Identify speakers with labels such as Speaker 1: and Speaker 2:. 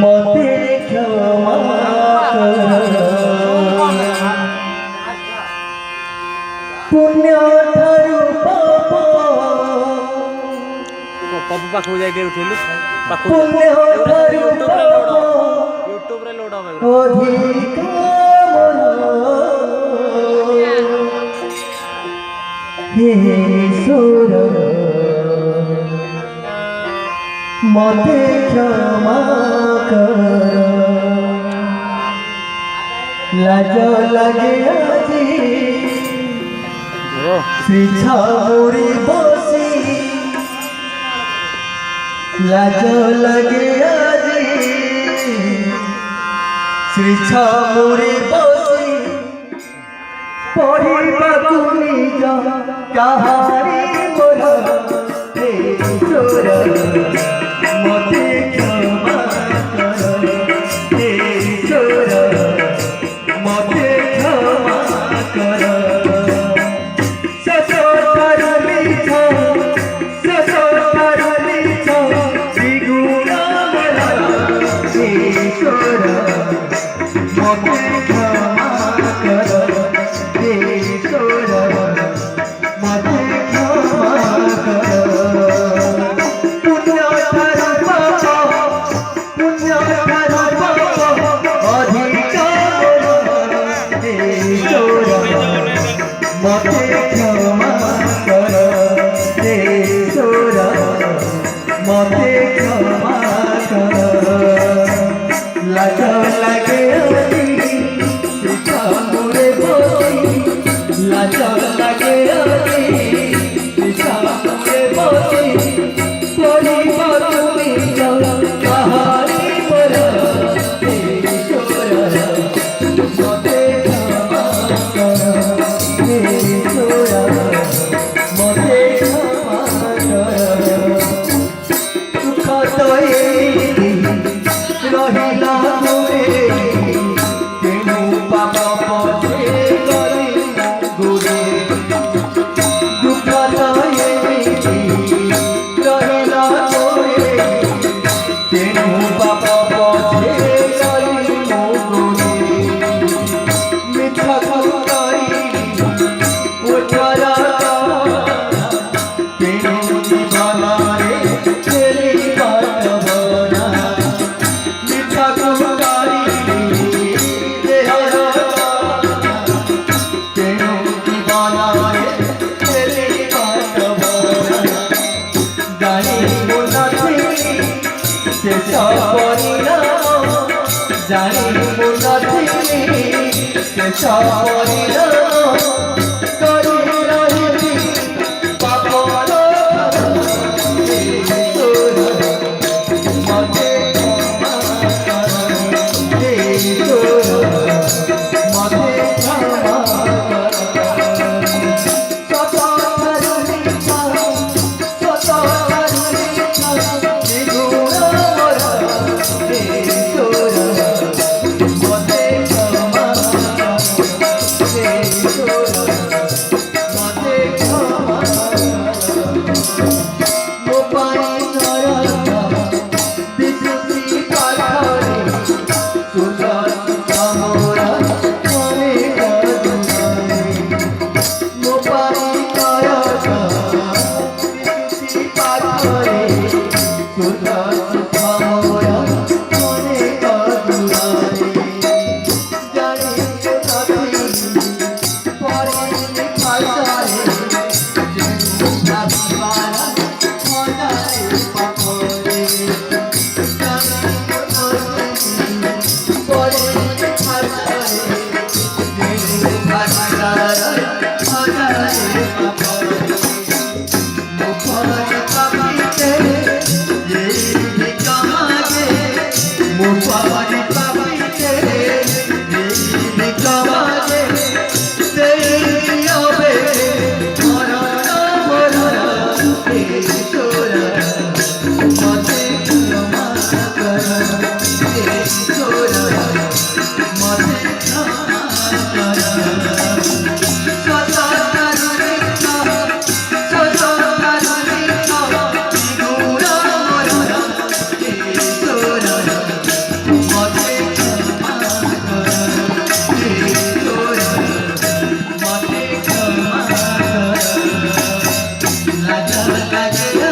Speaker 1: मते क्षमा पुण्य ठारू पाप
Speaker 2: पप्पू पाखु जाके उठेलु पाखु
Speaker 1: पुण्य ठारू पाप
Speaker 2: यूट्यूब रे लोड होबे
Speaker 1: अधिक हे ईश्वर मते क्षमा कर लाज लगे আজি श्री छामुरी बसी लाज लगे আজি श्री छामुरी बसी पढ़िबाकू निज कहानी मोर हे ईश्वर मते क्षमा कर हे ईश्वर मते क्षमा कर ससोतारू मिछ द्विगुण मोर हे ईश्वर मते क्षमा कर हे ईश्वर मते क्षमा कर पुण्य ठारू पाप अधिक हे ईश्वर मते क्षमा कर हे ईश्वर मते क्षमा कर लाज लगे আজি श्री छामुरे बसी लाज लगे আজি श्री छामुरे बसी पढ़िबाकू निज कहानी मोर हे ईश्वर मते क्षमा कर हे ईश्वर मते क्षमा कर सुख तो एइति रहिला मोरे तेणु पाप पछे गली गुरे दुख तो एइति रहिला मोरे तेणु पाप पछे गली गुरे मिथ्या करी उठरा तेणु जीवनारे तेरी बात बना मिथ्या करी तेरा तेणु जीवनारे तेरी बात बना जानी मुनथि शेष परिणाम जानी मुनथि शेष परिणाम करी रहिथि पापर हे ईश्वर मते क्षमा कर हे ईश्वर मते क्षमा कर सतारू मिछ द्विगुण मोर हे ईश्वर मते क्षमा कर हे ईश्वर ରାଜା କାଜେ